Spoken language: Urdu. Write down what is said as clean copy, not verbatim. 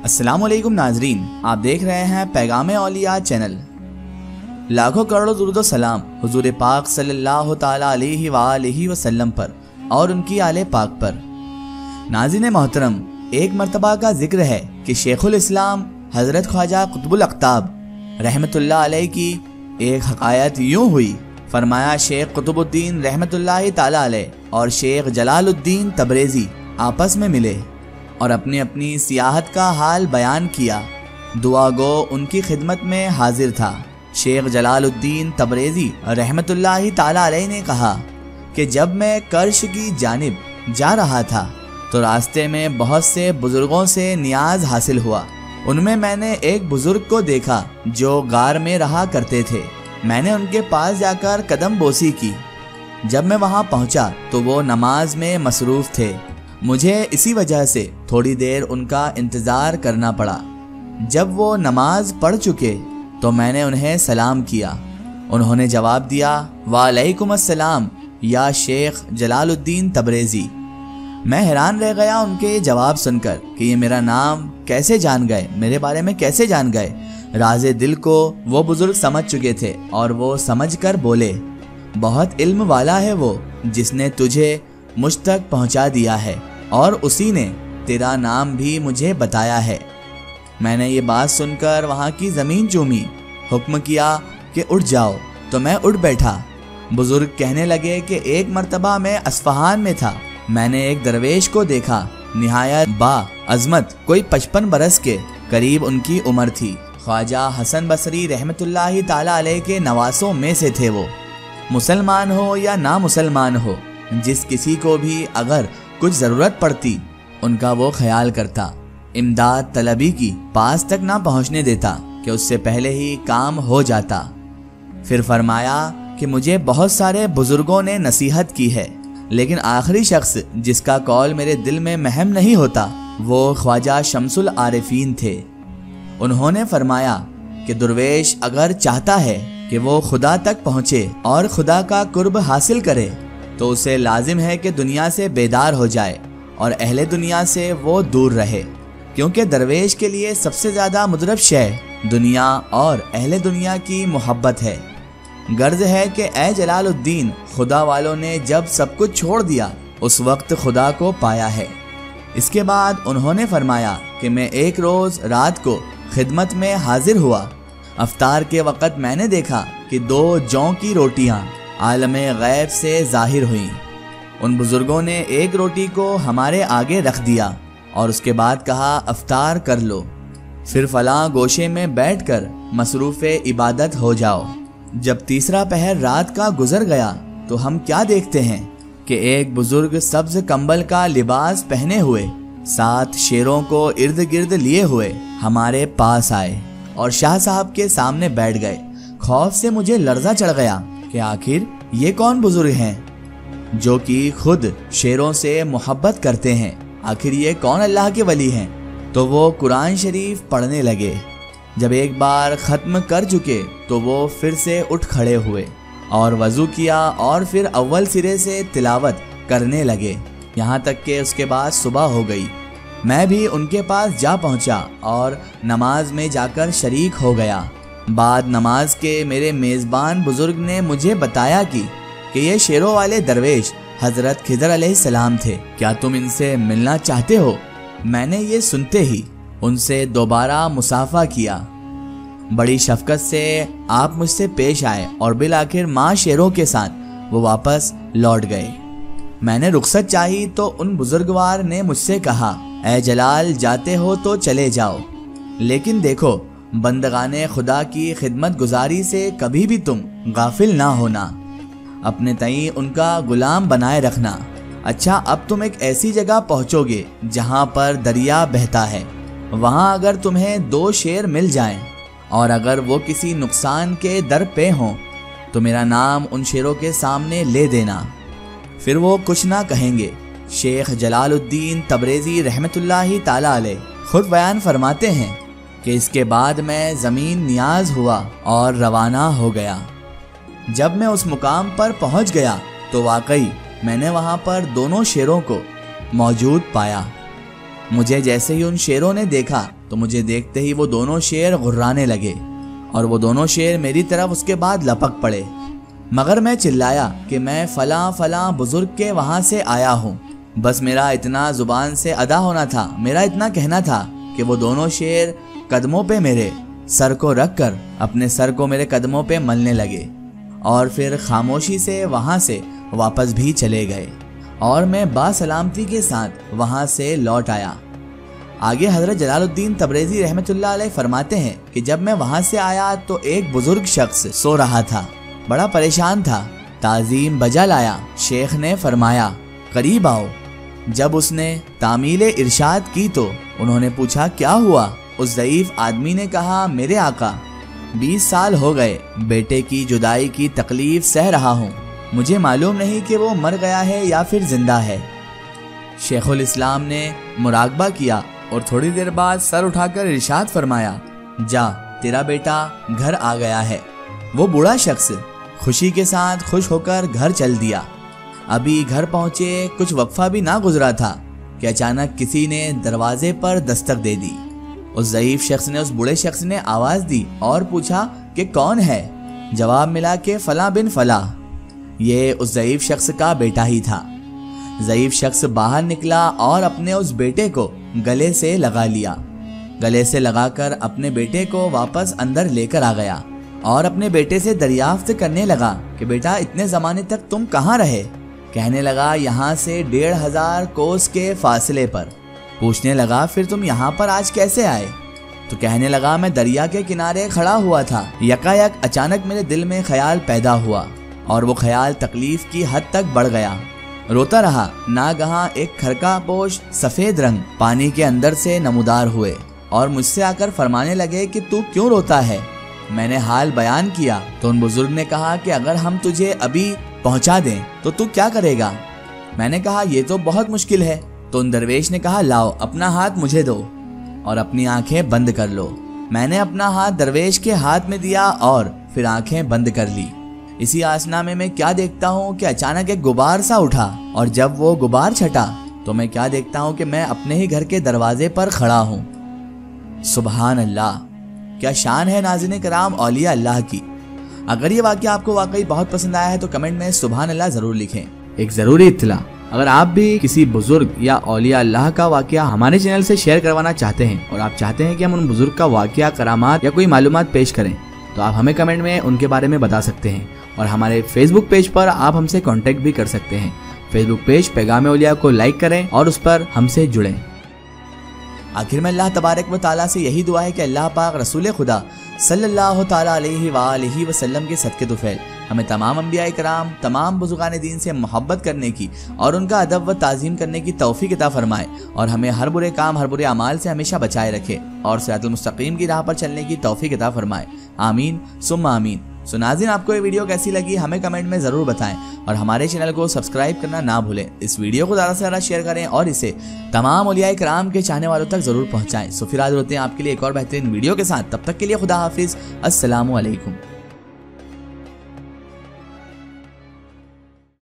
السلام علیکم ناظرین، آپ دیکھ رہے ہیں پیغام اولیاء چینل۔ لاکھوں کروڑوں درود و سلام حضور پاک صلی اللہ تعالی علیہ وآلہ وسلم پر اور ان کی آل پاک پر۔ ناظرین محترم، ایک مرتبہ کا ذکر ہے کہ شیخ الاسلام حضرت خواجہ قطب الاقطاب رحمت اللہ علیہ کی ایک حکایت یوں ہوئی۔ فرمایا شیخ قطب الدین رحمت اللہ تعالی علیہ اور شیخ جلال الدین تبریزی آپس میں ملے اور اپنی اپنی سیاحت کا حال بیان کیا۔ دعا گو ان کی خدمت میں حاضر تھا۔ شیخ جلال الدین تبریزی رحمت اللہ تعالی علیہ نے کہا کہ جب میں کرش کی جانب جا رہا تھا تو راستے میں بہت سے بزرگوں سے نیاز حاصل ہوا۔ ان میں نے ایک بزرگ کو دیکھا جو غار میں رہا کرتے تھے۔ میں نے ان کے پاس جا کر قدم بوسی کی۔ جب میں وہاں پہنچا تو وہ نماز میں مصروف تھے۔ مجھے اسی وجہ سے تھوڑی دیر ان کا انتظار کرنا پڑا۔ جب وہ نماز پڑھ چکے تو میں نے انہیں سلام کیا۔ انہوں نے جواب دیا، وعلیکم السلام یا شیخ جلال الدین تبریزی۔ میں حیران رہ گیا ان کے جواب سن کر کہ یہ میرا نام کیسے جان گئے، میرے بارے میں کیسے جان گئے۔ راز دل کو وہ بزرگ سمجھ چکے تھے اور وہ سمجھ کر بولے، بہت علم والا ہے وہ جس نے تجھے مجھ تک پہنچا دیا ہے اور اسی نے تیرا نام بھی مجھے بتایا ہے۔ میں نے یہ بات سن کر وہاں کی زمین چومی، حکم کیا کہ اٹھ جاؤ، تو میں اٹھ بیٹھا۔ بزرگ کہنے لگے کہ ایک مرتبہ میں اصفہان میں تھا۔ میں نے ایک درویش کو دیکھا، نہایت با عظمت، کوئی 55 برس کے قریب ان کی عمر تھی۔ خواجہ حسن بصری رحمت اللہ تعالی علیہ کے نواسوں میں سے تھے۔ وہ مسلمان ہو یا نہ مسلمان ہو، جس کسی کو بھی اگر کچھ ضرورت پڑتی ان کا وہ خیال کرتا، امداد طلبی کی پاس تک نہ پہنچنے دیتا کہ اس سے پہلے ہی کام ہو جاتا۔ پھر فرمایا کہ مجھے بہت سارے بزرگوں نے نصیحت کی ہے، لیکن آخری شخص جس کا قول میرے دل میں مہم نہیں ہوتا وہ خواجہ شمس العارفین تھے۔ انہوں نے فرمایا کہ درویش اگر چاہتا ہے کہ وہ خدا تک پہنچے اور خدا کا قرب حاصل کرے تو اسے لازم ہے کہ دنیا سے بیدار ہو جائے اور اہل دنیا سے وہ دور رہے، کیونکہ درویش کے لیے سب سے زیادہ مضرب شے دنیا اور اہل دنیا کی محبت ہے۔ غرض ہے کہ اے جلال الدین، خدا والوں نے جب سب کچھ چھوڑ دیا اس وقت خدا کو پایا ہے۔ اس کے بعد انہوں نے فرمایا کہ میں ایک روز رات کو خدمت میں حاضر ہوا۔ افطار کے وقت میں نے دیکھا کہ 2 جوں کی روٹیاں عالم غیب سے ظاہر ہوئیں۔ ان بزرگوں نے ایک روٹی کو ہمارے آگے رکھ دیا اور اس کے بعد کہا، افطار کر لو، پھر فلاں گوشے میں بیٹھ کر مصروف عبادت ہو جاؤ۔ جب تیسرا پہر رات کا گزر گیا تو ہم کیا دیکھتے ہیں کہ ایک بزرگ سبز کمبل کا لباس پہنے ہوئے 7 شیروں کو ارد گرد لیے ہوئے ہمارے پاس آئے اور شاہ صاحب کے سامنے بیٹھ گئے۔ خوف سے مجھے لرزہ چڑھ گیا کہ آخر یہ کون بزرگ ہیں جو کہ خود شیروں سے محبت کرتے ہیں، آخر یہ کون اللہ کے ولی ہیں؟ تو وہ قرآن شریف پڑھنے لگے۔ جب ایک بار ختم کر چکے تو وہ پھر سے اٹھ کھڑے ہوئے اور وضو کیا اور پھر اول سرے سے تلاوت کرنے لگے، یہاں تک کہ اس کے بعد صبح ہو گئی۔ میں بھی ان کے پاس جا پہنچا اور نماز میں جا کر شریک ہو گیا۔ بعد نماز کے میرے میزبان بزرگ نے مجھے بتایا کہ یہ شیروں والے درویش حضرت خضر علیہ السلام تھے، کیا تم ان سے ملنا چاہتے ہو؟ میں نے یہ سنتے ہی ان سے دوبارہ مصافحہ کیا۔ بڑی شفقت سے آپ مجھ سے پیش آئے اور بالآخر ماں شیروں کے ساتھ وہ واپس لوٹ گئے۔ میں نے رخصت چاہی تو ان بزرگوار نے مجھ سے کہا، اے جلال، جاتے ہو تو چلے جاؤ، لیکن دیکھو بندگان خدا کی خدمت گزاری سے کبھی بھی تم غافل نہ ہونا، اپنے تئیں ان کا غلام بنائے رکھنا۔ اچھا، اب تم ایک ایسی جگہ پہنچو گے جہاں پر دریا بہتا ہے، وہاں اگر تمہیں 2 شیر مل جائیں اور اگر وہ کسی نقصان کے در پہ ہوں تو میرا نام ان شیروں کے سامنے لے دینا، پھر وہ کچھ نہ کہیں گے۔ شیخ جلال الدین تبریزی رحمت اللہ تعالی علیہ خود بیان فرماتے ہیں کہ اس کے بعد میں زمین نیاز ہوا اور روانہ ہو گیا۔ جب میں اس مقام پر پہنچ گیا تو واقعی میں نے وہاں پر دونوں شیروں کو موجود پایا۔ مجھے جیسے ہی ان شیروں نے دیکھا تو مجھے دیکھتے ہی وہ دونوں شیر غرانے لگے اور وہ دونوں شیر میری طرف اس کے بعد لپک پڑے، مگر میں چلایا کہ میں فلاں فلاں بزرگ کے وہاں سے آیا ہوں۔ بس میرا اتنا زبان سے ادا ہونا تھا، میرا اتنا کہنا تھا کہ وہ دونوں شیر قدموں پہ میرے سر کو رکھ کر اپنے سر کو میرے قدموں پہ ملنے لگے اور پھر خاموشی سے وہاں سے واپس بھی چلے گئے اور میں باسلامتی کے ساتھ وہاں سے لوٹ آیا۔ آگے حضرت جلال الدین تبریزی رحمۃ اللہ علیہ فرماتے ہیں کہ جب میں وہاں سے آیا تو ایک بزرگ شخص سو رہا تھا، بڑا پریشان تھا۔ تعظیم بجا لایا، شیخ نے فرمایا قریب آؤ۔ جب اس نے تعمیل ارشاد کی تو انہوں نے پوچھا کیا ہوا؟ اس ضعیف آدمی نے کہا میرے آقا 20 سال ہو گئے بیٹے کی جدائی کی تکلیف سہ رہا ہوں، مجھے معلوم نہیں کہ وہ مر گیا ہے یا پھر زندہ ہے۔ شیخ الاسلام نے مراقبہ کیا اور تھوڑی دیر بعد سر اٹھا کر ارشاد فرمایا جا تیرا بیٹا گھر آ گیا ہے۔ وہ بوڑھا شخص خوشی کے ساتھ خوش ہو کر گھر چل دیا۔ ابھی گھر پہنچے کچھ وقفہ بھی نہ گزرا تھا کہ اچانک کسی نے دروازے پر دستک دے دی۔ اس ضعیف شخص نے، اس بوڑھے شخص نے آواز دی اور پوچھا کہ کون ہے؟ جواب ملا کہ فلاں بن فلاں۔ یہ اس ضعیف شخص کا بیٹا ہی تھا۔ ضعیف شخص باہر نکلا اور اپنے اس بیٹے کو گلے سے لگا لیا، گلے سے لگا کر اپنے بیٹے کو واپس اندر لے کر آ گیا اور اپنے بیٹے سے دریافت کرنے لگا کہ بیٹا اتنے زمانے تک تم کہاں رہے؟ کہنے لگا یہاں سے 1500 کوس کے فاصلے پر۔ پوچھنے لگا پھر تم یہاں پر آج کیسے آئے؟ تو کہنے لگا میں دریا کے کنارے کھڑا ہوا تھا، یکایک اچانک میرے دل میں خیال پیدا ہوا اور وہ خیال تکلیف کی حد تک بڑھ گیا۔ روتا رہا، ناگہاں ایک کھرکا پوش سفید رنگ پانی کے اندر سے نمودار ہوئے اور مجھ سے آ کر فرمانے لگے کہ تو کیوں روتا ہے؟ میں نے حال بیان کیا تو ان بزرگ نے کہا کہ اگر ہم تجھے ابھی پہنچا دیں تو کیا کرے گا؟ میں نے کہا یہ تو بہت مشکل ہے۔ تو ان درویش نے کہا لاؤ اپنا ہاتھ مجھے دو اور اپنی آنکھیں بند کر لو۔ میں نے اپنا ہاتھ درویش کے ہاتھ میں دیا اور پھر آنکھیں بند کر لی۔ اسی آسنا میں کیا دیکھتا ہوں کہ اچانک ایک غبار سا اٹھا اور جب وہ غبار چھٹا تو میں کیا دیکھتا ہوں کہ میں اپنے ہی گھر کے دروازے پر کھڑا ہوں۔ سبحان اللہ، کیا شان ہے ناظرین کرام اولیاء اللہ کی۔ اگر یہ واقعہ آپ کو واقعی بہت پسند آیا ہے تو کمنٹ میں سبحان اللہ ضرور لکھیں۔ ایک ضروری اطلاع، اگر آپ بھی کسی بزرگ یا اولیاء اللہ کا واقعہ ہمارے چینل سے شیئر کروانا چاہتے ہیں اور آپ چاہتے ہیں کہ ہم ان بزرگ کا واقعہ، کرامات یا کوئی معلومات پیش کریں تو آپ ہمیں کمنٹ میں ان کے بارے میں بتا سکتے ہیں اور ہمارے فیس بک پیج پر آپ ہم سے کانٹیکٹ بھی کر سکتے ہیں۔ فیس بک پیج پیغام اولیاء کو لائک کریں اور اس پر ہم سے جڑیں۔ آخر میں اللہ تبارک و تعالیٰ سے یہی دعا ہے کہ اللہ پاک رسول خدا صلی اللہ تعالیٰ علیہ وآلہ وسلم کے صدقے طفیل ہمیں تمام انبیاء کرام، تمام بزرگان دین سے محبت کرنے کی اور ان کا ادب و تعظیم کرنے کی توفیق عطا فرمائے اور ہمیں ہر برے کام، ہر برے اعمال سے ہمیشہ بچائے رکھے اور صراط المستقیم کی راہ پر چلنے کی توفیق عطا فرمائے۔ آمین ثم آمین۔ سو ناظرین، آپ کو یہ ویڈیو کیسی لگی ہمیں کمنٹ میں ضرور بتائیں اور ہمارے چینل کو سبسکرائب کرنا نہ بھولیں۔ اس ویڈیو کو زیادہ سے زیادہ شیئر کریں اور اسے تمام اولیاء کرام کے چاہنے والوں تک ضرور پہنچائیں۔ سو پھر حاضر ہوتے ہیں آپ کے لیے ایک اور بہترین ویڈیو کے ساتھ، تب تک کے لیے خدا حافظ، السلام علیکم۔